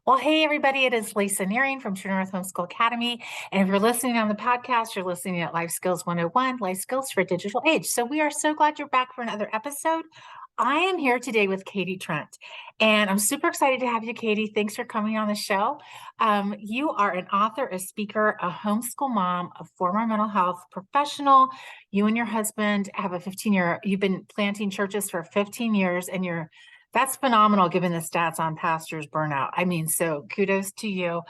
Well, hey, everybody, it is Lisa Nearing from True North Homeschool Academy. And if you're listening on the podcast, you're listening at Life Skills 101, Life Skills for a Digital Age. So we are so glad you're back for another episode. I am here today with Katie Trent, and I'm super excited to have you, Katie. Thanks for coming on the show. You are an author, a speaker, a homeschool mom, a former mental health professional. You and your husband have a 15-year, you've been planting churches for 15 years, and that's phenomenal given the stats on pastors burnout. I mean, so kudos to you.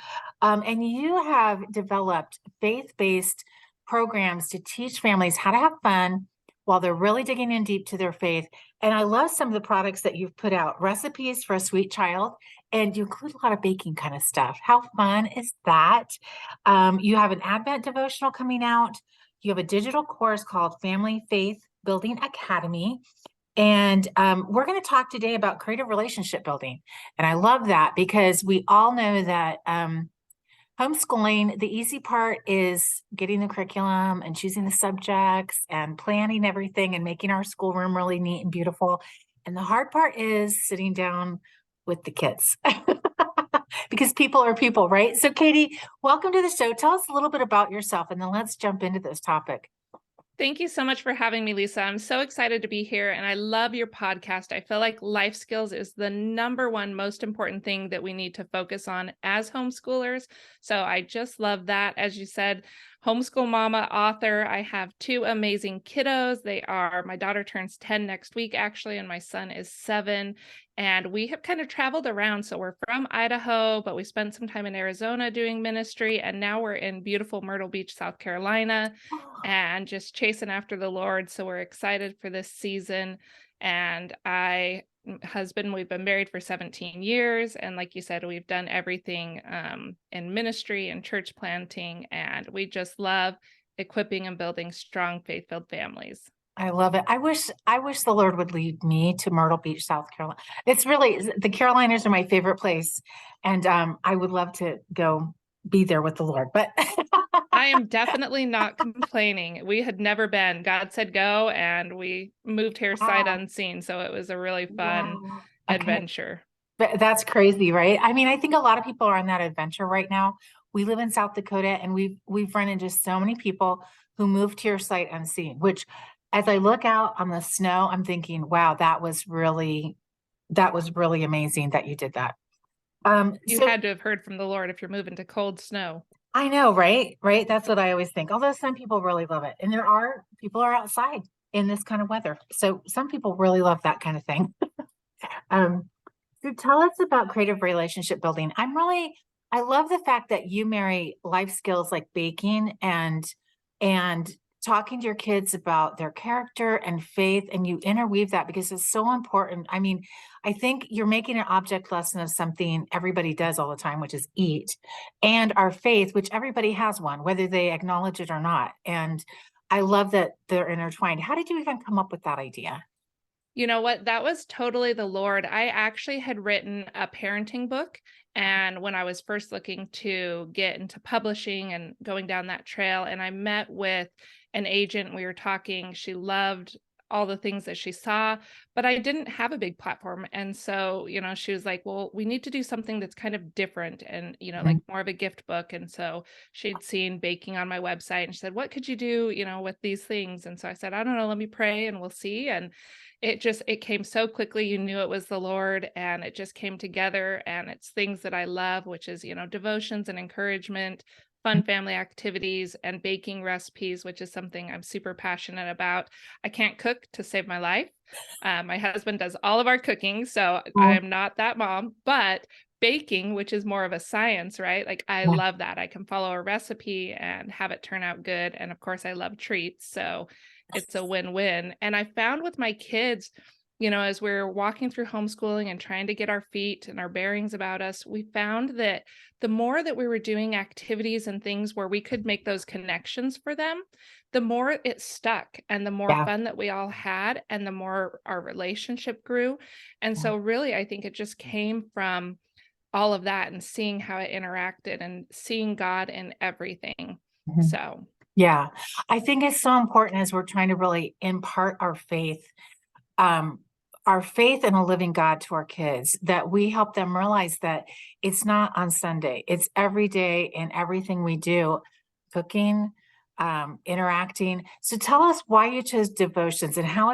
And you have developed faith-based programs to teach families how to have fun while they're really digging in deep to their faith. And I love some of the products that you've put out, recipes for a sweet child, and you include a lot of baking kind of stuff. How fun is that? You have an Advent devotional coming out. You have a digital course called Family Faith Building Academy. And we're going to talk today about creative relationship building. And I love that because we all know that homeschooling, the easy part is getting the curriculum and choosing the subjects and planning everything and making our schoolroom really neat and beautiful. And the hard part is sitting down with the kids because people are people, right? So, Katie, welcome to the show. Tell us a little bit about yourself and then let's jump into this topic. Thank you so much for having me, Lisa. I'm so excited to be here, and I love your podcast. I feel like life skills is the number one most important thing that we need to focus on as homeschoolers. So I just love that. As you said, homeschool mama, author. I have two amazing kiddos. My daughter turns 10 next week, actually, and my son is 7. And we have kind of traveled around. So we're from Idaho, but we spent some time in Arizona doing ministry. And now we're in beautiful Myrtle Beach, South Carolina, and just chasing after the Lord. So we're excited for this season. And we've been married for 17 years. And like you said, we've done everything in ministry and church planting. And we just love equipping and building strong faith-filled families. I love it. I wish the Lord would lead me to Myrtle Beach, South Carolina. It's really, the Carolinas are my favorite place. And I would love to go be there with the Lord, but I am definitely not complaining. We had never been. God said go, and we moved here sight wow. unseen. So it was a really fun Wow. Okay. adventure. But that's crazy, right? I mean, I think a lot of people are on that adventure right now. We live in South Dakota and we've run into so many people who moved here sight unseen, which as I look out on the snow, I'm thinking, wow, that was really amazing that you did that. You So had to have heard from the Lord if you're moving to cold snow. I know, right? Right. That's what I always think. Although some people really love it. And people are outside in this kind of weather. So some people really love that kind of thing. Um, so tell us about creative relationship building. I love the fact that you marry life skills like baking and talking to your kids about their character and faith, and you interweave that because it's so important. I mean, I think you're making an object lesson of something everybody does all the time, which is eat, and our faith, which everybody has one, whether they acknowledge it or not. And I love that they're intertwined. How did you even come up with that idea? You know what? That was totally the Lord. I actually had written a parenting book. And when I was first looking to get into publishing and going down that trail, and I met with an agent, we were talking, she loved all the things that she saw, but I didn't have a big platform. And so, she was like, well, we need to do something that's kind of different and, like Mhm. more of a gift book. And so she'd seen baking on my website and she said, what could you do, with these things? And so I said, I don't know, let me pray and we'll see. And it came so quickly. You knew it was the Lord, and it just came together. And it's things that I love, which is, devotions and encouragement, fun family activities, and baking recipes, which is something I'm super passionate about. I can't cook to save my life. My husband does all of our cooking, so I Oh, am not that mom, but baking, which is more of a science, right? Like I yeah. love that. I can follow a recipe and have it turn out good. And of course, I love treats. So it's a win-win. And I found with my kids, as we're walking through homeschooling and trying to get our feet and our bearings about us, we found that the more that we were doing activities and things where we could make those connections for them, the more it stuck and the more Yeah. fun that we all had and the more our relationship grew. And so really, I think it just came from all of that and seeing how it interacted and seeing God in everything. Mhm. So Yeah. I think it's so important as we're trying to really impart our faith. Um, our faith in a living God to our kids, that we help them realize that it's not on Sunday, it's every day in everything we do, cooking, interacting. So tell us why you chose devotions, and how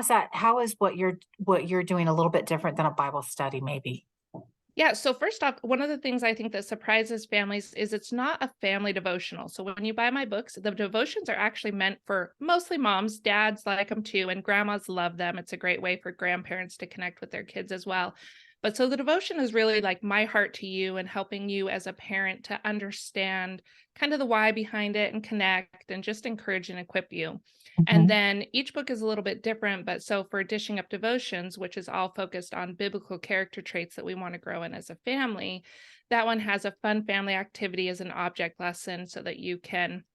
is what you're doing a little bit different than a Bible study, maybe? Yeah. So first off, one of the things I think that surprises families is it's not a family devotional. So when you buy my books, the devotions are actually meant for mostly moms. Dads like them too, and grandmas love them. It's a great way for grandparents to connect with their kids as well. But so the devotion is really like my heart to you and helping you as a parent to understand kind of the why behind it and connect and just encourage and equip you. And Mhm. then each book is a little bit different. But so for Dishing Up Devotions, which is all focused on biblical character traits that we want to grow in as a family, that one has a fun family activity as an object lesson so that you can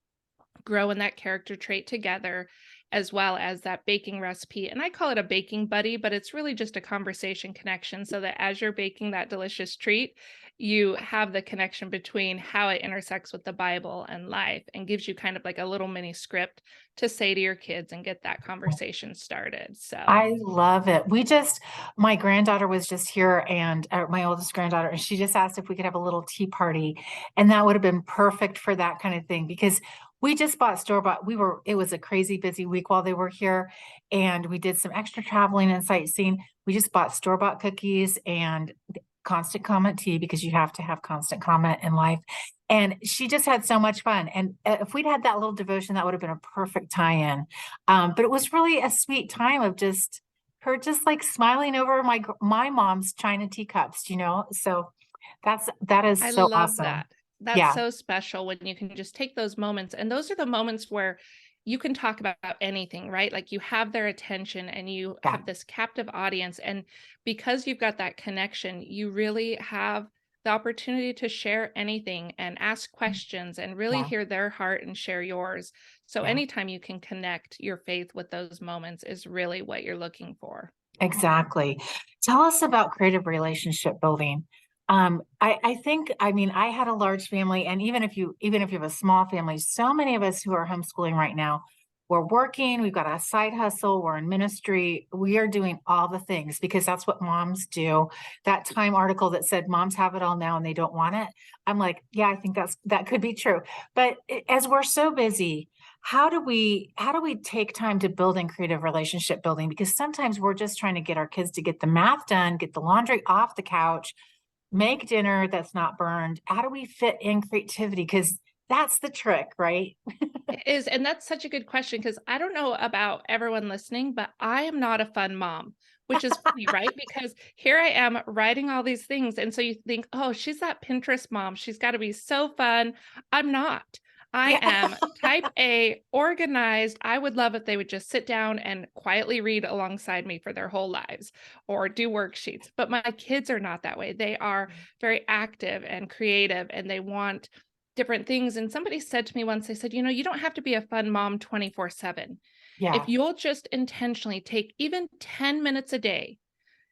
grow in that character trait together, as well as that baking recipe. And I call it a baking buddy, but it's really just a conversation connection so that as you're baking that delicious treat, you have the connection between how it intersects with the Bible and life and gives you kind of like a little mini script to say to your kids and get that conversation started. So I love it. My granddaughter was just here, and my oldest granddaughter, and she just asked if we could have a little tea party. And that would have been perfect for that kind of thing because we just bought store-bought. It was a crazy busy week while they were here, and we did some extra traveling and sightseeing. We just bought store-bought cookies and constant comment tea because you have to have constant comment in life. And she just had so much fun. And if we'd had that little devotion, that would have been a perfect tie-in. But it was really a sweet time of just her just like smiling over my mom's china teacups, you know. So that is I so love awesome. that. That's Yeah, so special when you can just take those moments. And those are the moments where you can talk about anything, right? Like you have their attention and you yeah, have this captive audience. And because you've got that connection, you really have the opportunity to share anything and ask questions and really yeah, hear their heart and share yours. So yeah. anytime you can connect your faith with those moments is really what you're looking for. Exactly. Tell us about creative relationship building. I think, I mean, I had a large family, and even if you have a small family, so many of us who are homeschooling right now, we're working, we've got a side hustle, we're in ministry, we are doing all the things because that's what moms do. That Time article that said moms have it all now and they don't want it. I'm like, yeah, I think that could be true. But as we're so busy, how do we take time to build in creative relationship building? Because sometimes we're just trying to get our kids to get the math done, get the laundry off the couch, make dinner that's not burned. How do we fit in creativity? Because that's the trick, right? It is, and that's such a good question because I don't know about everyone listening, but I am not a fun mom, which is funny, right? Because here I am writing all these things, and so you think, "Oh, she's that Pinterest mom. She's got to be so fun." I'm not. I Yeah. am type A, organized. I would love if they would just sit down and quietly read alongside me for their whole lives or do worksheets. But my kids are not that way. They are very active and creative, and they want different things. And somebody said to me once, they said, you don't have to be a fun mom 24/7. Yeah. If you'll just intentionally take even 10 minutes a day,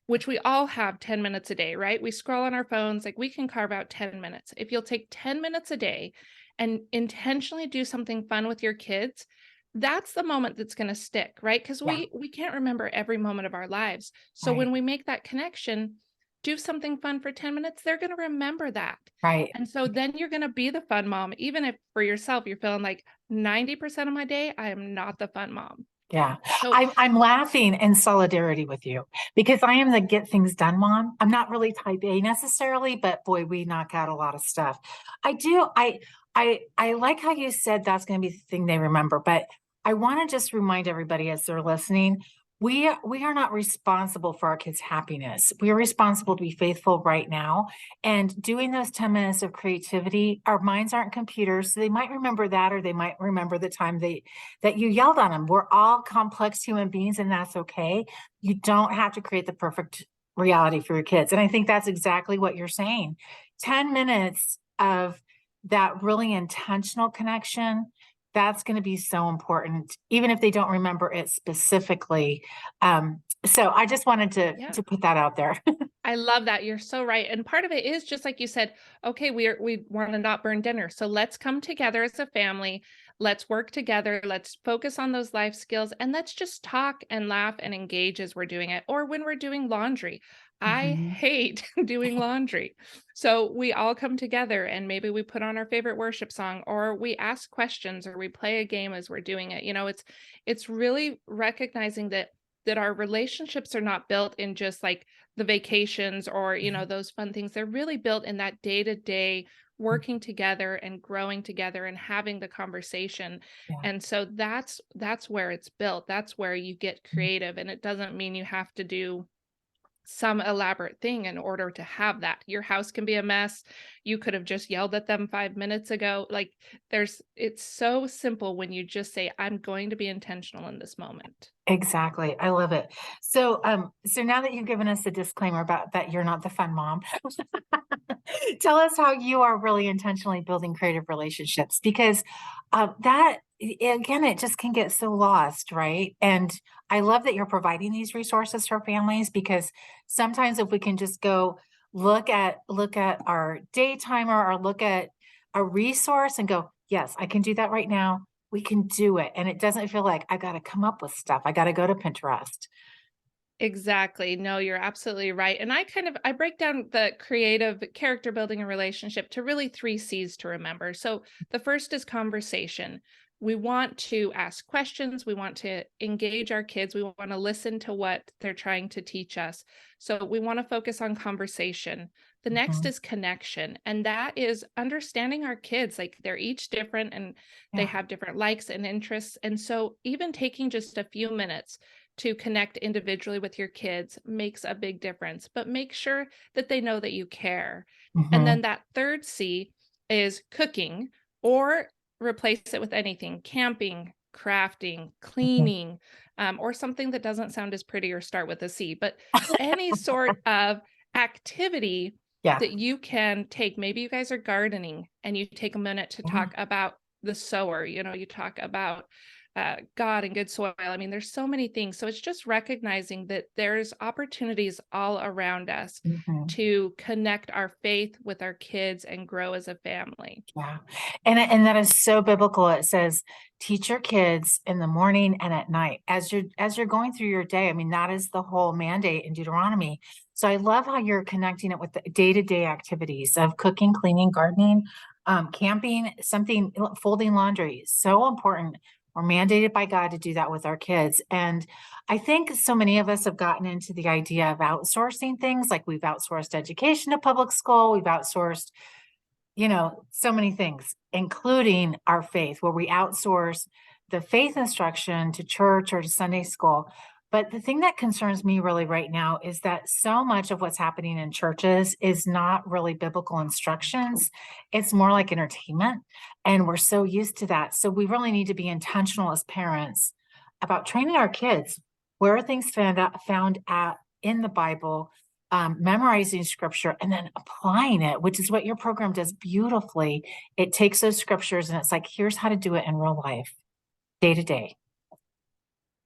which we all have 10 minutes a day, right? We scroll on our phones, like we can carve out 10 minutes. If you'll take 10 minutes a day and intentionally do something fun with your kids, that's the moment that's going to stick, right? Because Yeah. we can't remember every moment of our lives. So Right. when we make that connection, do something fun for 10 minutes, they're going to remember that. Right. And so then you're going to be the fun mom, even if for yourself you're feeling like 90% of my day, I am not the fun mom. Yeah. So I'm laughing in solidarity with you because I am the get things done mom. I'm not really type A necessarily, but boy, we knock out a lot of stuff. I do. I like how you said that's going to be the thing they remember, but I want to just remind everybody as they're listening, we are not responsible for our kids' happiness. We are responsible to be faithful right now. And doing those 10 minutes of creativity, our minds aren't computers, so they might remember that, or they might remember the time that you yelled on them. We're all complex human beings, and that's okay. You don't have to create the perfect reality for your kids. And I think that's exactly what you're saying. 10 minutes of that really intentional connection, that's going to be so important, even if they don't remember it specifically. So I just wanted yeah. to put that out there. I love that. You're so right. And part of it is just like you said, okay, we want to not burn dinner. So let's come together as a family. Let's work together. Let's focus on those life skills and let's just talk and laugh and engage as we're doing it. Or when we're doing laundry. I Mhm. hate doing laundry. So we all come together and maybe we put on our favorite worship song or we ask questions or we play a game as we're doing it. It's really recognizing that our relationships are not built in just like the vacations or, Yeah. those fun things. They're really built in that day-to-day working together and growing together and having the conversation. Yeah. And so that's where it's built. That's where you get creative. And it doesn't mean you have to do some elaborate thing in order to have that. Your house can be a mess. You could have just yelled at them 5 minutes ago. Like it's so simple when you just say, I'm going to be intentional in this moment. Exactly. I love it. So now that you've given us a disclaimer about that you're not the fun mom, tell us how you are really intentionally building creative relationships because again, it just can get so lost, right? And I love that you're providing these resources for families because sometimes if we can just go look at our day timer or look at a resource and go, yes, I can do that right now. We can do it. And it doesn't feel like I got to come up with stuff. I got to go to Pinterest. Exactly. No, you're absolutely right. And I break down the creative character building and relationship to really 3 C's to remember. So the first is conversation. We want to ask questions, we want to engage our kids, we want to listen to what they're trying to teach us. So we want to focus on conversation. The next Mhm. is connection, and that is understanding our kids. Like they're each different and they Yeah. have different likes and interests. And so even taking just a few minutes to connect individually with your kids makes a big difference, but make sure that they know that you care. And Mhm. then that 3rd C is cooking or replace it with anything camping, crafting, Mhm. cleaning, or something that doesn't sound as pretty or start with a C, but any sort of activity Yeah. that you can take. Maybe you guys are gardening and you take a minute to Yeah. talk about the sower, you talk about God and good soil. I mean, there's so many things. So it's just recognizing that there's opportunities all around us Mhm. to connect our faith with our kids and grow as a family. Yeah. And that is so biblical. It says, teach your kids in the morning and at night as you're going through your day. I mean, that is the whole mandate in Deuteronomy. So I love how you're connecting it with the day-to-day activities of cooking, cleaning, gardening, camping, something, folding laundry. So important. We're mandated by God to do that with our kids. And I think so many of us have gotten into the idea of outsourcing things, like we've outsourced education to public school, we've outsourced so many things, including our faith, where we outsource the faith instruction to church or to Sunday school. But the thing that concerns me really right now is that so much of what's happening in churches is not really biblical instructions. It's more like entertainment. And we're so used to that. So we really need to be intentional as parents about training our kids. Where are things found at in the Bible, memorizing scripture and then applying it, which is what your program does beautifully. It takes those scriptures and it's like, here's how to do it in real life, day to day. I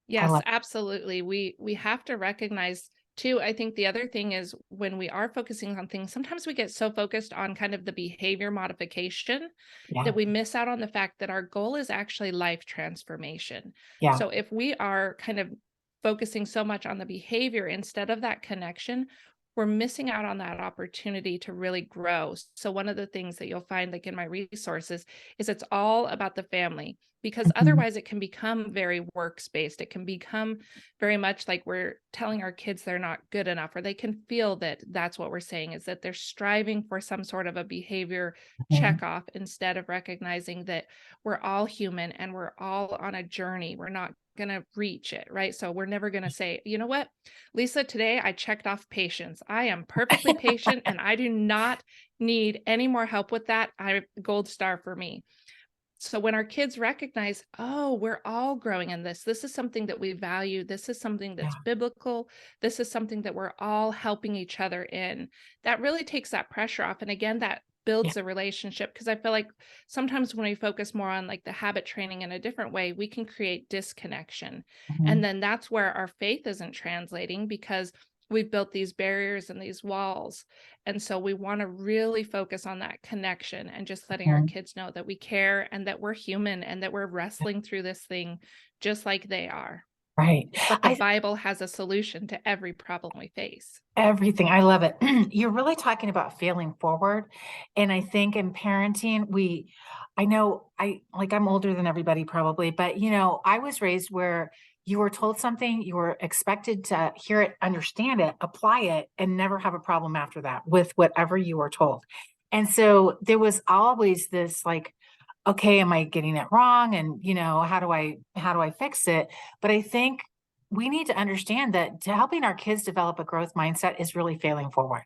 Yes, love absolutely. We have to recognize too. I think the other thing is when we are focusing on things, sometimes we get so focused on kind of the behavior modification yeah, that we miss out on the fact that our goal is actually life transformation. yeah, So if we are kind of focusing so much on the behavior instead of that connection, we're missing out on that opportunity to really grow. So one of the things that you'll find like in my resources is it's all about the family because mhm, otherwise it can become very works based. It can become very much like we're telling our kids they're not good enough, or they can feel that that's what we're saying is that they're striving for some sort of a behavior mhm. check off instead of recognizing that we're all human and we're all on a journey. We're not going to reach it, right? So we're never going to say, you know what, Lisa, today I checked off patience. I am perfectly patient and I do not need any more help with that. I gold star for me. So when our kids recognize, oh, we're all growing in this. This is something that we value. This is something that's Yeah, biblical. This is something that we're all helping each other in. That really takes that pressure off. And again, that yeah, builds a relationship because I feel like sometimes when we focus more on like the habit training in a different way, we can create disconnection. mhm, And then that's where our faith isn't translating because we've built these barriers and these walls. And so we want to really focus on that connection and just letting our Mhm. kids know that we care and that we're human and that we're wrestling through this thing just like they are. Right. But the I Bible has a solution to every problem we face. Everything. I love it. You're really talking about failing forward. And I think in parenting, I know I'm older than everybody probably, but I was raised where you were told something, you were expected to hear it, understand it, apply it, and never have a problem after that with whatever you were told. And so there was always this like, okay, am I getting it wrong? And how do I fix it? But I think we need to understand that to helping our kids develop a growth mindset is really failing forward,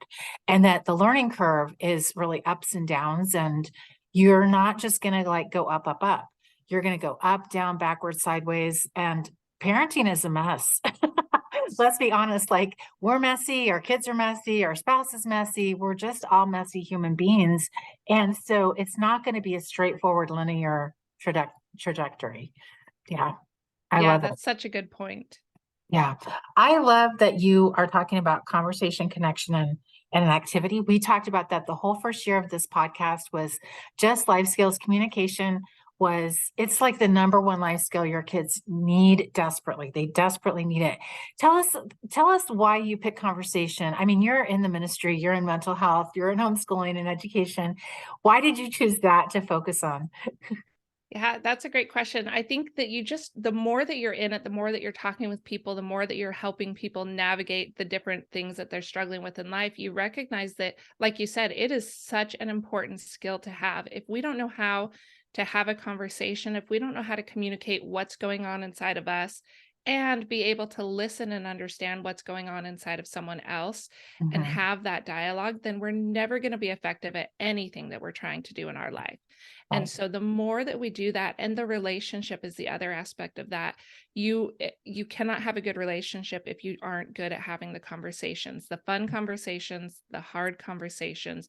and that the learning curve is really ups and downs, and you're not just going to like go up, up, up. You're going to go up, down, backwards, sideways, and parenting is a mess. Let's be honest, like we're messy, our kids are messy, our spouse is messy, we're just all messy human beings. And so it's not going to be a straightforward linear trajectory. Yeah, I Yeah, love it. that's such a good point. Yeah. I love that you are talking about conversation, connection, and an activity. We talked about that the whole first year of this podcast was just life skills. Communication it's like the number one life skill your kids need desperately. They desperately need it. Tell us why you pick conversation. I mean, you're in the ministry, you're in mental health, you're in homeschooling and education. Why did you choose that to focus on? Yeah, that's a great question. I think that the more that you're in it, the more that you're talking with people, the more that you're helping people navigate the different things that they're struggling with in life, you recognize that, like you said, it is such an important skill to have. If we don't know how to have a conversation, if we don't know how to communicate what's going on inside of us and be able to listen and understand what's going on inside of someone else and Mhm. have that dialogue, then we're never going to be effective at anything that we're trying to do in our life. And Right. so the more that we do that, and the relationship is the other aspect of that, you cannot have a good relationship if you aren't good at having the conversations, the fun conversations, the hard conversations,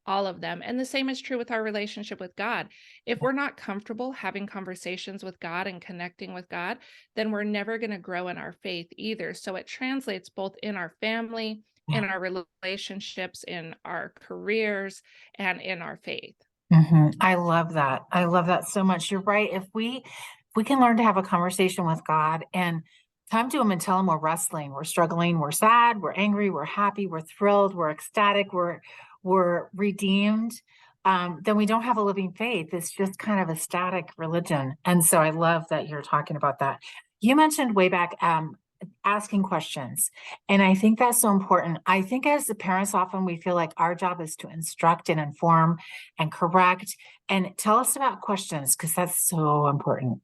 all of them. And the same is true with our relationship with God. If we're not comfortable having conversations with God and connecting with God, then we're never going to grow in our faith either. So it translates both in our family, Yeah. in our relationships, in our careers, and in our faith. I love that. I love that so much. You're right. If we can learn to have a conversation with God and come to him and tell him we're wrestling, we're struggling, we're sad, we're angry, we're happy, we're thrilled, we're ecstatic, we're redeemed, then we don't have a living faith. It's just kind of a static religion. And so I love that you're talking about that. You mentioned way back asking questions. And I think that's so important. I think as the parents, often we feel like our job is to instruct and inform and correct. And tell us about questions because that's so important.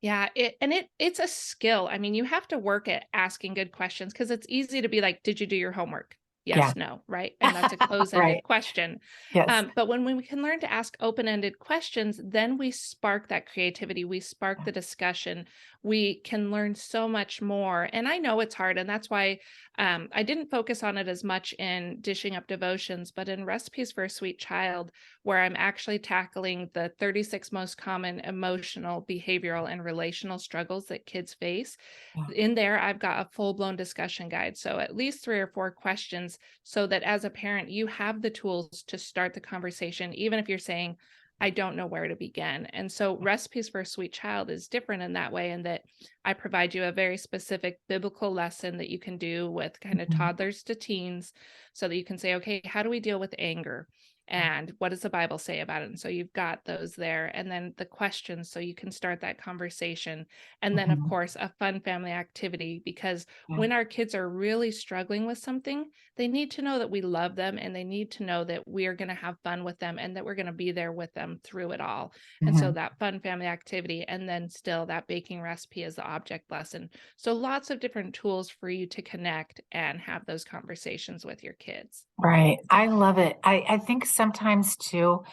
Yeah, it's a skill. I mean, you have to work at asking good questions because it's easy to be like, "Did you do your homework?" Yeah. Yes, no, right? And that's a close-ended Right. question. Yes. But when we can learn to ask open-ended questions, then we spark that creativity. We spark the discussion. We can learn so much more. And I know it's hard, and that's why I didn't focus on it as much in dishing up devotions, but in recipes for a sweet child, where I'm actually tackling the 36 most common emotional, behavioral, and relational struggles that kids face. Yeah. In there, I've got a full blown discussion guide. So, at least 3 or 4 questions, so that as a parent, you have the tools to start the conversation, even if you're saying, I don't know where to begin. And so, Recipes for a Sweet Child is different in that way, in that I provide you a very specific biblical lesson that you can do with kind of Mhm. toddlers to teens, so that you can say, okay, how do we deal with anger? And what does the Bible say about it? And so you've got those there. And then the questions, so you can start that conversation. And then, of Mhm. course, a fun family activity, because Yeah. when our kids are really struggling with something, they need to know that we love them, and they need to know that we are going to have fun with them and that we're going to be there with them through it all. And so Mhm. that fun family activity, and then still that baking recipe as the object lesson. So lots of different tools for you to connect and have those conversations with your kids. Right. I love it. I think sometimes too,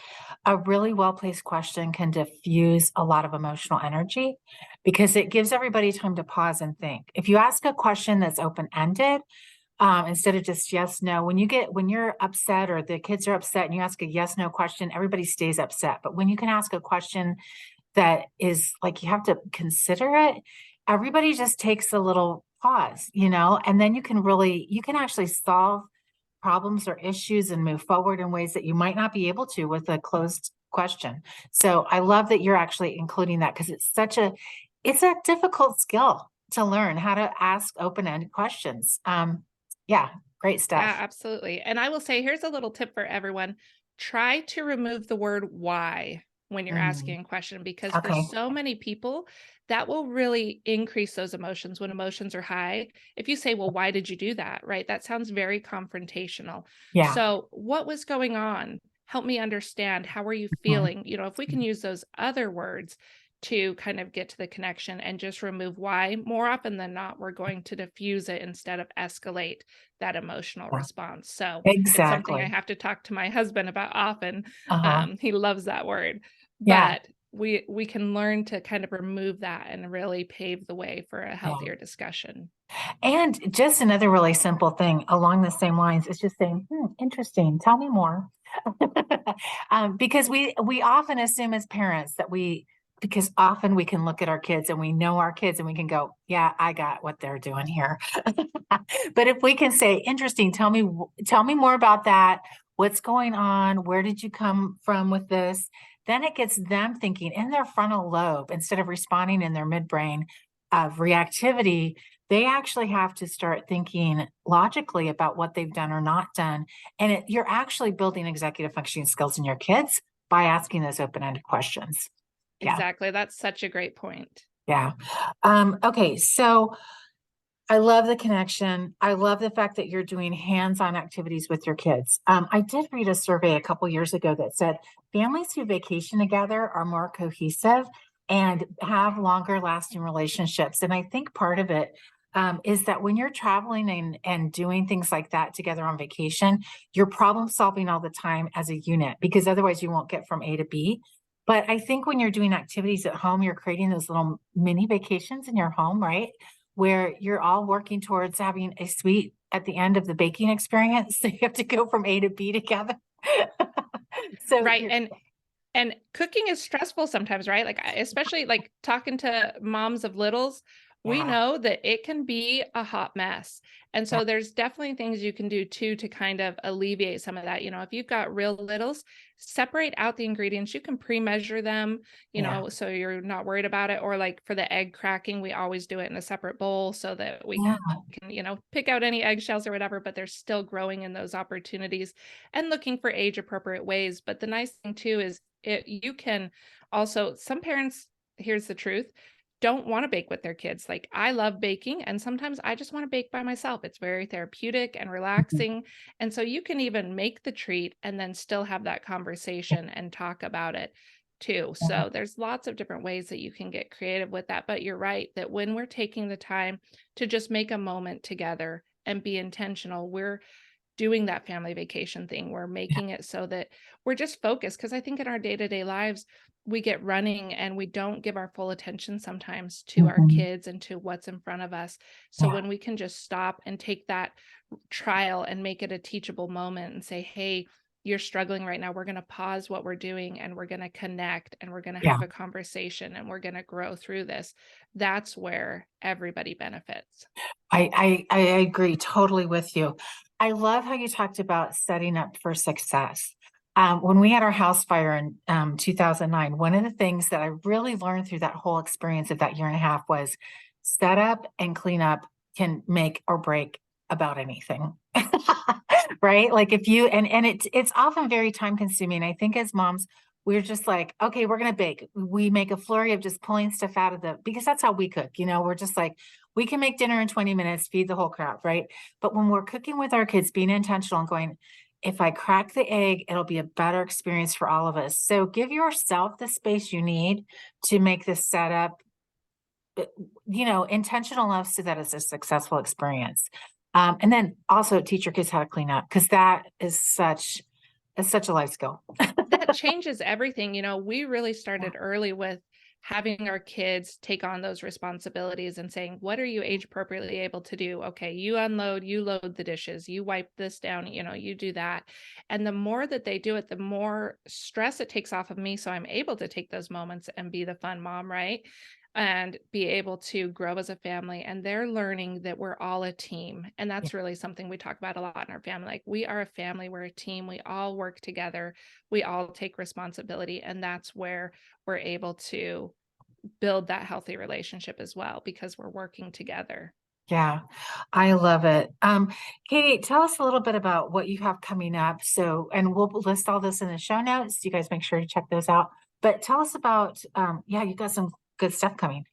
a really well-placed question can diffuse a lot of emotional energy because it gives everybody time to pause and think. If you ask a question that's open-ended, instead of just yes, no, when you're upset or the kids are upset and you ask a yes, no question, everybody stays upset. But when you can ask a question that is like you have to consider it, everybody just takes a little pause, and then you can actually solve problems or issues and move forward in ways that you might not be able to with a closed question. So I love that you're actually including that because it's a difficult skill to learn how to ask open-ended questions. Yeah, great Yeah, stuff. absolutely. And I will say, here's a little tip for everyone. Try to remove the word why when you're Mm, asking a question, because for okay. so many people, that will really increase those emotions when emotions are high. If you say, well, why did you do that? Right? That sounds very confrontational. Yeah. So, what was going on? Help me understand. How are you Mhm. feeling? If we can use those other words to kind of get to the connection and just remove why, more often than not, we're going to diffuse it instead of escalate that emotional Yeah, response. So it's something I exactly. have to talk to my husband about often. Uh-huh. He loves that word, Yeah. but we can learn to kind of remove that and really pave the way for a Yeah. healthier discussion. And just another really simple thing along the same lines is just saying, interesting. Tell me more. Because we often assume as parents because often we can look at our kids and we know our kids and we can go, yeah, I got what they're doing here. But if we can say, interesting, tell me more about that. What's going on? Where did you come from with this? Then it gets them thinking in their frontal lobe instead of responding in their midbrain of reactivity. They actually have to start thinking logically about what they've done or not done. And you're actually building executive functioning skills in your kids by asking those open-ended questions. Yeah. Exactly. That's such a great point. Yeah. Okay. So I love the connection. I love the fact that you're doing hands-on activities with your kids. I did read a survey a couple years ago that said families who vacation together are more cohesive and have longer lasting relationships. And I think part of it is that when you're traveling and doing things like that together on vacation, you're problem solving all the time as a unit because otherwise you won't get from A to B. But I think when you're doing activities at home, you're creating those little mini vacations in your home, right? Where you're all working towards having a sweet at the end of the baking experience. So you have to go from A to B together. So Right. you're, And cooking is stressful sometimes, right? Like, especially like talking to moms of littles, we yeah, know that it can be a hot mess. And yeah, so there's definitely things you can do too to kind of alleviate some of that. If you've got real littles, separate out the ingredients. You can pre-measure them, yeah, so you're not worried about it. Or like for the egg cracking, we always do it in a separate bowl so that we yeah, can, pick out any eggshells or whatever, but they're still growing in those opportunities and looking for age appropriate ways. But the nice thing too is you can also, some parents, here's the truth, don't want to bake with their kids. Like, I love baking and sometimes I just want to bake by myself. It's very therapeutic and mhm, relaxing. And so you can even make the treat and then still have that conversation and talk about it too. yeah, So there's lots of different ways that you can get creative with that. But you're right that when we're taking the time to just make a moment together and be intentional, we're doing that family vacation thing. We're yeah, making it so that we're just focused, because I think in our day-to-day lives, we get running and we don't give our full attention sometimes to our mhm, kids and to what's in front of us. So yeah, when we can just stop and take that trial and make it a teachable moment and say, hey, you're struggling right now. We're going to pause what we're doing and we're going to connect and we're going to yeah. have a conversation and we're going to grow through this. That's where everybody benefits. I agree totally with you. I love how you talked about setting up for success. When we had our house fire in 2009, one of the things that I really learned through that whole experience of that year and a half was set up and clean up can make or break about anything. Right? Like if you and it's often very time consuming. I think as moms, we're just like, okay, we're gonna bake. We make a flurry of just pulling stuff out of the because that's how we cook, we're just like, we can make dinner in 20 minutes, feed the whole crowd, right? But when we're cooking with our kids, being intentional and going, if I crack the egg, it'll be a better experience for all of us. So give yourself the space you need to make this setup, uh, intentional enough so that it's a successful experience. And then also teach your kids how to clean up because that is such a life skill. That changes everything. We really Yeah. started early with having our kids take on those responsibilities and saying, what are you age appropriately able to do? Okay, you unload, you load the dishes, you wipe this down, you do that. And the more that they do it, the more stress it takes off of me. So I'm able to take those moments and be the fun mom, right? and be able to grow as a family. And they're learning that we're all a team. And Yeah. that's really something we talk about a lot in our family. Like, we are a family, we're a team, we all work together, we all take responsibility. And that's where we're able to build that healthy relationship as well, because we're working together. Yeah, I love it. Katie, tell us a little bit about what you have coming up. So, and we'll list all this in the show notes. You guys make sure to check those out. But tell us about, yeah, you got some good stuff coming.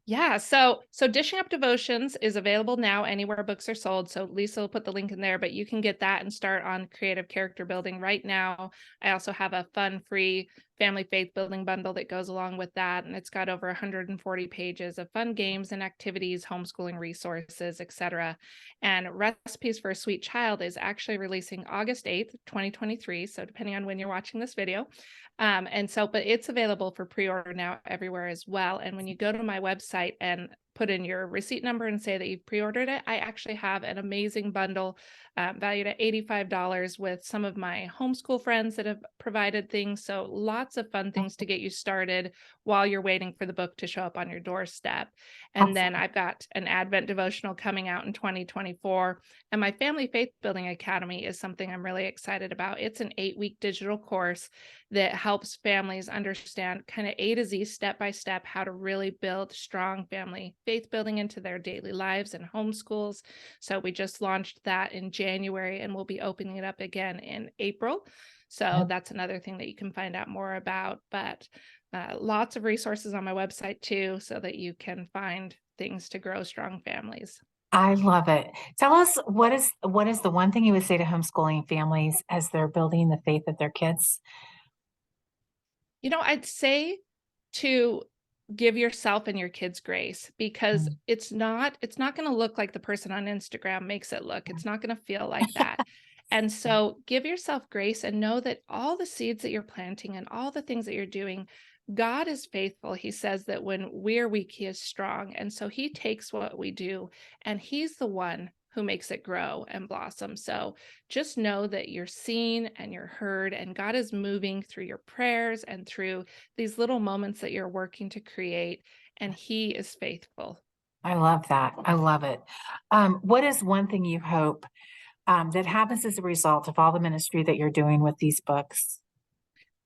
Yeah, so Dishing Up Devotions is available now anywhere books are sold. So Lisa will put the link in there, but you can get that and start on creative character building right now. I also have a fun free family faith building bundle that goes along with that, and it's got over 140 pages of fun games and activities, homeschooling resources, etc. And Recipes for a Sweet Child is actually releasing August 8th, 2023, so depending on when you're watching this video. But it's available for pre-order now everywhere as well. And when you go to my website and put in your receipt number and say that you've pre-ordered it, I actually have an amazing bundle valued at $85 with some of my homeschool friends that have provided things. So lots of fun things to get you started while you're waiting for the book to show up on your doorstep. And then Awesome. I've got an Advent devotional coming out in 2024. And my Family Faith Building Academy is something I'm really excited about. It's an 8-week digital course that helps families understand kind of A to Z, step by step, how to really build strong family faith building into their daily lives and homeschools. So we just launched that in January, and we'll be opening it up again in April. So that's another thing that you can find out more about. But lots of resources on my website too, so that you can find things to grow strong families. I love it. Tell us what is the one thing you would say to homeschooling families as they're building the faith of their kids? I'd say to give yourself and your kids grace, because Mm. it's not going to look like the person on Instagram makes it look. It's not going to feel like that. And so give yourself grace and know that all the seeds that you're planting and all the things that you're doing, God is faithful. He says that when we're weak, he is strong. And so he takes what we do and he's the one who makes it grow and blossom. So just know that you're seen and you're heard, and God is moving through your prayers and through these little moments that you're working to create, and he is faithful. I love that. I love it. What is one thing you hope that happens as a result of all the ministry that you're doing with these books?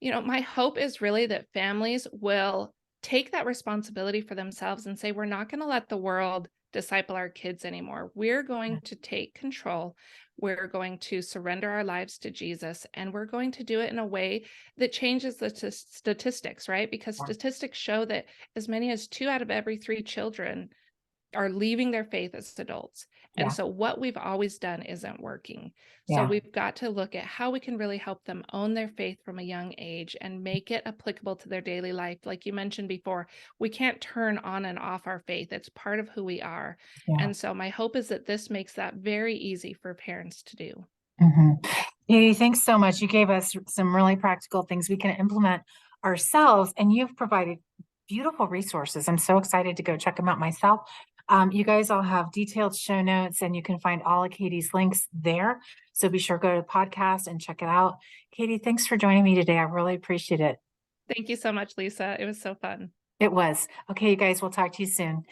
My hope is really that families will take that responsibility for themselves and say, we're not going to let the world disciple our kids anymore. We're going to take control. We're going to surrender our lives to Jesus, and we're going to do it in a way that changes the statistics, right? Because Yeah. statistics show that as many as 2 out of every 3 children are leaving their faith as adults. And Yeah. so what we've always done isn't working. So Yeah. we've got to look at how we can really help them own their faith from a young age and make it applicable to their daily life. Like you mentioned before, we can't turn on and off our faith. It's part of who we are. Yeah. And so my hope is that this makes that very easy for parents to do. Hmm. Katie, thanks so much. You gave us some really practical things we can implement ourselves, and you've provided beautiful resources. I'm so excited to go check them out myself. You guys all have detailed show notes, and you can find all of Katie's links there. So be sure to go to the podcast and check it out. Katie, thanks for joining me today. I really appreciate it. Thank you so much, Lisa. It was so fun. It was. Okay, you guys, we'll talk to you soon.